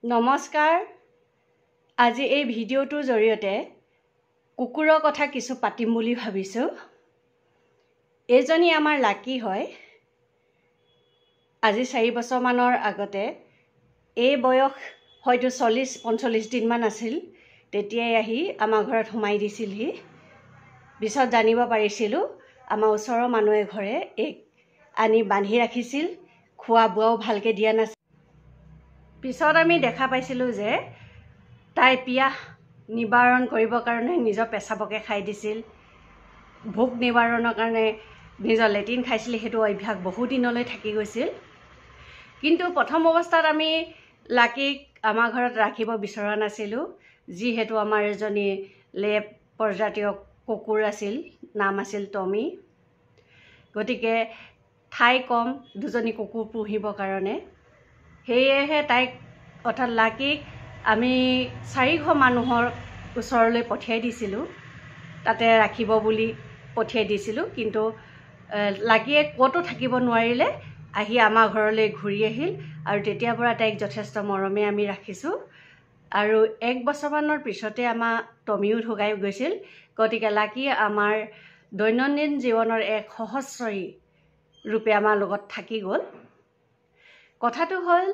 নমস্কাৰ। আজি এই ভিডিঅ'টোৰ জৰিয়তে কুকুৰৰ কথা কিছু পাতিম বুলি ভাবিছোঁ। এইজনী আমাৰ লাকি হয়। আজি 4 বছৰমানৰ আগতে এই বয়স হয়তো 40-45 দিনমান আছিল, তেতিয়াই আহি আমাৰ ঘৰত সোমাই দিছিলহি। পিছত জানিব পাৰিছিলোঁ আমাৰ ওচৰৰ মানুহ এঘৰে এইক আনি বান্ধি ৰাখিছিল, খোৱা বোৱাও ভালকৈ দিয়া নাছিল। পিছত আমি দেখা পাইছিলোঁ যে তাই পিয়াহ নিবাৰণ কৰিবৰ কাৰণে নিজৰ পেচাবকে খাই দিছিল, ভোক নিবাৰণৰ কাৰণে নিজৰ লেট্ৰিন খাইছিল। সেইটো অভ্যাস বহু দিনলৈ থাকি গৈছিল। কিন্তু প্ৰথম অৱস্থাত আমি লাকিক আমাৰ ঘৰত ৰাখিব বিচৰা নাছিলোঁ, যিহেতু আমাৰ এজনী লেব প্ৰজাতীয় কুকুৰ আছিল, নাম আছিল টমি। গতিকে ঠাই কম দুজনী কুকুৰ পুহিবৰ কাৰণে, সেয়েহে তাইক অৰ্থাৎ লাকিক আমি 4 ঘৰ মানুহৰ ওচৰলৈ পঠিয়াই দিছিলোঁ, তাতে ৰাখিব বুলি পঠিয়াই দিছিলোঁ। কিন্তু লাকিয়ে ক'তো থাকিব নোৱাৰিলে, আহি আমাৰ ঘৰলৈ ঘূৰি আহিল আৰু তেতিয়াৰ পৰা তাইক যথেষ্ট মৰমে আমি ৰাখিছোঁ। আৰু 1 বছৰমানৰ পিছতে আমাৰ টমিও ঢুকাই গৈছিল। গতিকে লাকি আমাৰ দৈনন্দিন জীৱনৰ এক সহস্ৰয়ী ৰূপে আমাৰ লগত থাকি গ'ল। কথাটো হ'ল,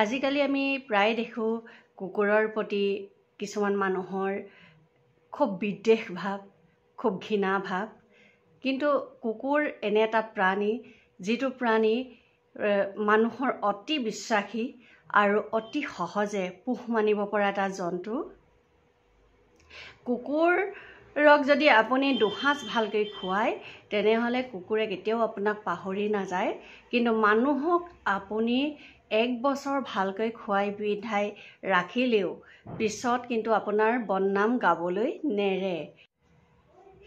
আজিকালি আমি প্ৰায় দেখোঁ কুকুৰৰ প্ৰতি কিছুমান মানুহৰ খুব বিদ্বেষ ভাৱ, খুব ঘৃণা ভাৱ। কিন্তু কুকুৰ এনে এটা প্ৰাণী, যিটো প্ৰাণী মানুহৰ অতি বিশ্বাসী আৰু অতি সহজে পোহ মানিব পৰা এটা জন্তু। কুকুৰক যদি আপুনি দুসাঁজ ভালকৈ খুৱায়, তেনেহ'লে কুকুৰে কেতিয়াও আপোনাক পাহৰি নাযায়। কিন্তু মানুহক আপুনি 1 বছৰ ভালকৈ খুৱাই পিন্ধাই ৰাখিলেও পিছত কিন্তু আপোনাৰ বদনাম গাবলৈ নেৰে।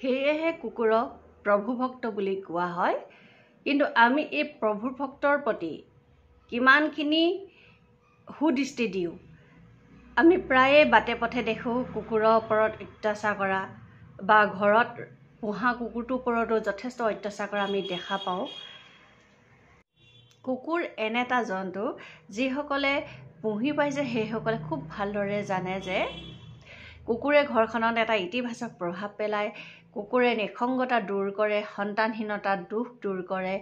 সেয়েহে কুকুৰক প্ৰভুভক্ত বুলি কোৱা হয়। কিন্তু আমি এই প্ৰভুভক্তৰ প্ৰতি কিমানখিনি সুদৃষ্টি দিওঁ? আমি প্ৰায়ে বাটে পথে দেখোঁ কুকুৰৰ ওপৰত অত্যাচাৰ কৰা, বা ঘৰত পোহা কুকুৰটোৰ ওপৰতো যথেষ্ট অত্যাচাৰ কৰা আমি দেখা পাওঁ। কুকুৰ এনে এটা জন্তু, যিসকলে পুহি পাইছে সেইসকলে খুব ভালদৰে জানে যে কুকুৰে ঘৰখনত এটা ইতিবাচক প্ৰভাৱ পেলায়। কুকুৰে নিসংগতা দূৰ কৰে, সন্তানহীনতা দুখ দূৰ কৰে,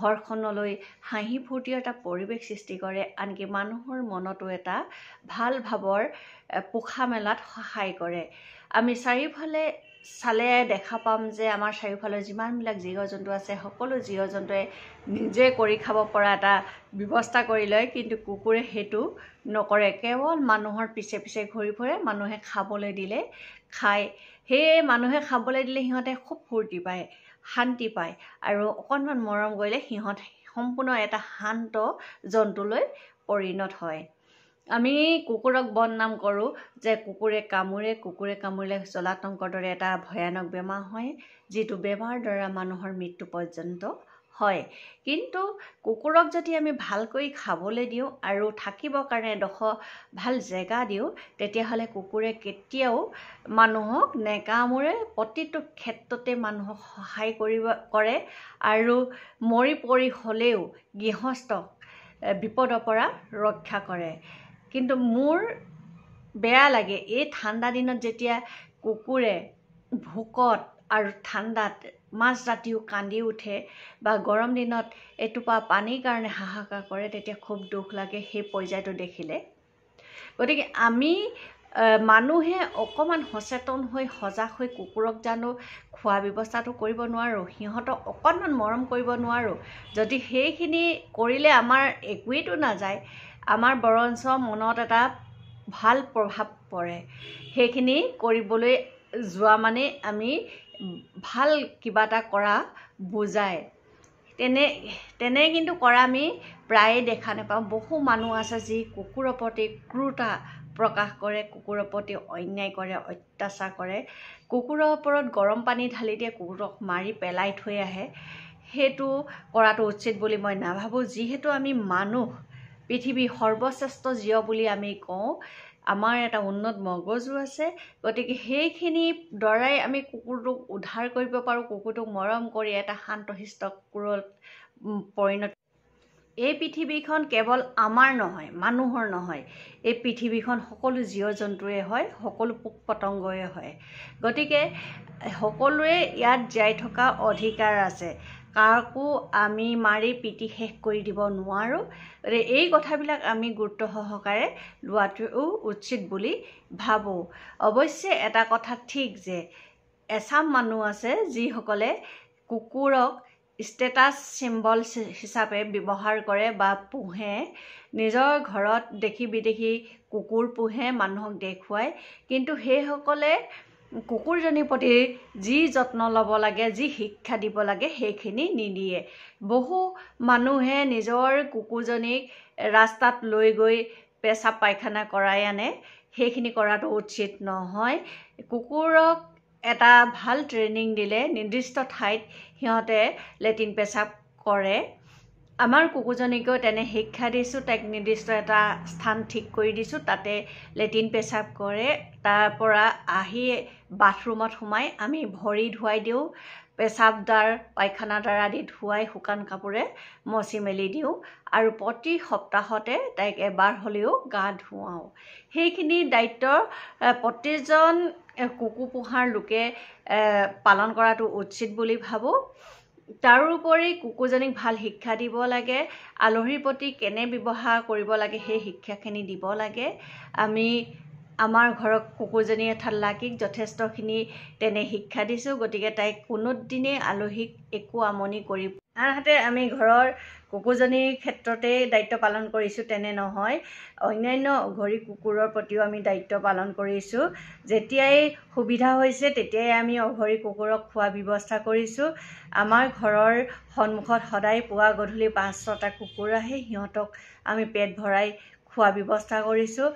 ঘৰখনলৈ হাঁহি ফূৰ্তিৰ এটা পৰিৱেশ সৃষ্টি কৰে, আনকি মানুহৰ মনতো এটা ভাল ভাৱৰ পোখা মেলাত সহায় কৰে। আমি চাৰিওফালে চালে দেখা পাম যে আমাৰ চাৰিওফালে যিমানবিলাক জীৱ জন্তু আছে, সকলো জীৱ জন্তুৱে নিজে কৰি খাব পৰা এটা ব্যৱস্থা কৰি লয়। কিন্তু কুকুৰে সেইটো নকৰে, কেৱল মানুহৰ পিছে পিছে ঘূৰি ফুৰে। মানুহে খাবলৈ দিলে খায়। সেয়ে মানুহে খাবলৈ দিলে সিহঁতে খুব ফূৰ্তি পায়, শান্তি পায়, আৰু অকণমান মৰম কৰিলে সিহঁত সম্পূৰ্ণ এটা শান্ত জন্তুলৈ পৰিণত হয়। আমি কুকুৰক বদনাম কৰোঁ যে কুকুৰে কামুৰিলে জলাতংকৰ দৰে এটা ভয়ানক বেমাৰ হয়, যিটো বেমাৰৰ দ্বাৰা মানুহৰ মৃত্যু পৰ্যন্ত হয়। কিন্তু কুকুৰক যদি আমি ভালকৈ খাবলৈ দিওঁ আৰু থাকিবৰ কাৰণে এডোখৰ ভাল জেগা দিওঁ, তেতিয়াহ'লে কুকুৰে কেতিয়াও মানুহক নেকামুৰে, প্ৰতিটো ক্ষেত্ৰতে মানুহক সহায় কৰে আৰু মৰি পৰি হ'লেও গৃহস্থক বিপদৰ পৰা ৰক্ষা কৰে। কিন্তু মোৰ বেয়া লাগে, এই ঠাণ্ডা দিনত যেতিয়া কুকুৰে ভোকত আৰু ঠাণ্ডাত মাজৰাতিও কান্দি উঠে, বা গৰম দিনত এটোপা পানীৰ কাৰণে হাহাকাৰ কৰে, তেতিয়া খুব দুখ লাগে সেই পৰ্যায়টো দেখিলে। গতিকে আমি মানুহে অকণমান সচেতন হৈ সজাগ হৈ কুকুৰক জানো খোৱা ব্যৱস্থাটো কৰিব নোৱাৰোঁ, সিহঁতক অকণমান মৰম কৰিব নোৱাৰোঁ? যদি সেইখিনি কৰিলে আমাৰ একোৱেইতো নাযায়, আমাৰ বৰঞ্চ মনত এটা ভাল প্ৰভাৱ পৰে। সেইখিনি কৰিবলৈ যোৱা মানে আমি ভাল কিবা এটা কৰা বুজায়। তেনে কিন্তু কৰা আমি প্ৰায়ে দেখা নাপাওঁ। বহু মানুহ আছে যি কুকুৰৰ প্ৰতি ক্ৰূৰতা প্ৰকাশ কৰে, কুকুৰৰ প্ৰতি অন্যায় কৰে, অত্যাচাৰ কৰে, কুকুৰৰ ওপৰত গৰম পানী ঢালি দিয়ে, কুকুৰক মাৰি পেলাই থৈ আহে। সেইটো কৰাটো উচিত বুলি মই নাভাবোঁ। যিহেতু আমি মানুহ, পৃথিৱীৰ সৰ্বশ্ৰেষ্ঠ জীৱ বুলি আমি কওঁ, আমাৰ এটা উন্নত মগজু আছে। গতিকে সেইখিনিৰ দ্বাৰাই আমি কুকুৰটোক উদ্ধাৰ কৰিব পাৰোঁ, কুকুৰটোক মৰম কৰি এটা শান্তশিষ্ট কুকুৰত পৰিণত। এই পৃথিৱীখন কেৱল আমাৰ নহয়, মানুহৰ নহয়, এই পৃথিৱীখন সকলো জীৱ জন্তুৰে হয়, সকলো পোক পতংগৰে হয়। গতিকে সকলোৱে ইয়াত জীয়াই থকা অধিকাৰ আছে, কাকো আমি মাৰি পিটি শেষ কৰি দিব নোৱাৰোঁ। এই কথাবিলাক আমি গুৰুত্ব সহকাৰে লোৱাটো উচিত বুলি ভাবোঁ। অৱশ্যে এটা কথা ঠিক যে এচাম মানুহ আছে যিসকলে কুকুৰক ষ্টেটাছ চিম্বল হিচাপে ব্যৱহাৰ কৰে বা পোহে, নিজৰ ঘৰত দেখি বিদেশী কুকুৰ পোহে, মানুহক দেখুৱায়, কিন্তু সেইসকলে কুকুৰজনীৰ প্ৰতি যি যত্ন ল'ব লাগে, যি শিক্ষা দিব লাগে সেইখিনি নিদিয়ে। বহু মানুহে নিজৰ কুকুৰজনীক ৰাস্তাত লৈ গৈ পেচাব পায়খানা কৰাই আনে, সেইখিনি কৰাটো উচিত নহয়। কুকুৰক এটা ভাল ট্ৰেইনিং দিলে নিৰ্দিষ্ট ঠাইত সিহঁতে লেট্ৰিন পেচাব কৰে। আমাৰ কুকুৰজনীকো তেনে শিক্ষা দিছোঁ, তাইক নিৰ্দিষ্ট এটা স্থান ঠিক কৰি দিছোঁ, তাতে লেট্ৰিন পেচাব কৰে। তাৰ পৰা আহি বাথৰুমত সোমাই আমি ভৰি ধুৱাই দিওঁ, পেচাবদাৰ পায়খানাদাৰ আদি ধুৱাই শুকান কাপোৰে মচি মেলি দিওঁ, আৰু প্ৰতি সপ্তাহতে তাইক এবাৰ হ'লেও গা ধুৱাওঁ। সেইখিনি দায়িত্ব প্ৰতিজন কুকুৰ পোহাৰ লোকে পালন কৰাটো উচিত বুলি ভাবোঁ। তাৰোপৰি কুকুৰজনীক ভাল শিক্ষা দিব লাগে, আলহীৰ প্ৰতি কেনে ব্যৱহাৰ কৰিব লাগে সেই শিক্ষাখিনি দিব লাগে। আমি আমাৰ ঘৰত কুকুৰজনী অৰ্থাৎ লাকীক যথেষ্টখিনি তেনে শিক্ষা দিছোঁ, গতিকে তাইক কোনোদিনেই আলহীক একো আমনি কৰিব। আনহাতে আমি ঘৰৰ কুকুৰজনীৰ ক্ষেত্ৰতেই দায়িত্ব পালন কৰিছোঁ তেনে নহয়, অন্যান্য অঘৰী কুকুৰৰ প্ৰতিও আমি দায়িত্ব পালন কৰিছোঁ। যেতিয়াই সুবিধা হৈছে তেতিয়াই আমি অঘৰী কুকুৰক খোৱা ব্যৱস্থা কৰিছোঁ। আমাৰ ঘৰৰ সন্মুখত সদায় পুৱা গধূলি 5-6টা কুকুৰ আহে, সিহঁতক আমি পেট ভৰাই খোৱা ব্যৱস্থা কৰিছোঁ।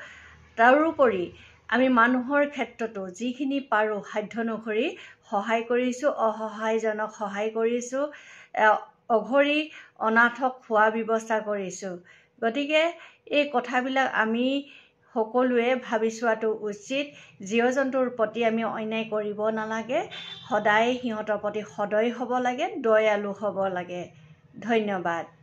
তাৰোপৰি আমি মানুহৰ ক্ষেত্ৰতো যিখিনি পাৰোঁ সাধ্য অনুসৰি সহায় কৰিছোঁ, অসহায়জনক সহায় কৰিছোঁ, অঘৰী অনাথক খোৱা ব্যৱস্থা কৰিছোঁ। গতিকে এই কথাবিলাক আমি সকলোৱে ভাবি চোৱাটো উচিত। জীৱ জন্তুৰ প্ৰতি আমি অন্যায় কৰিব নালাগে, সদায় সিহঁতৰ প্ৰতি সদয় হ'ব লাগে, দয়ালু হ'ব লাগে। ধন্যবাদ।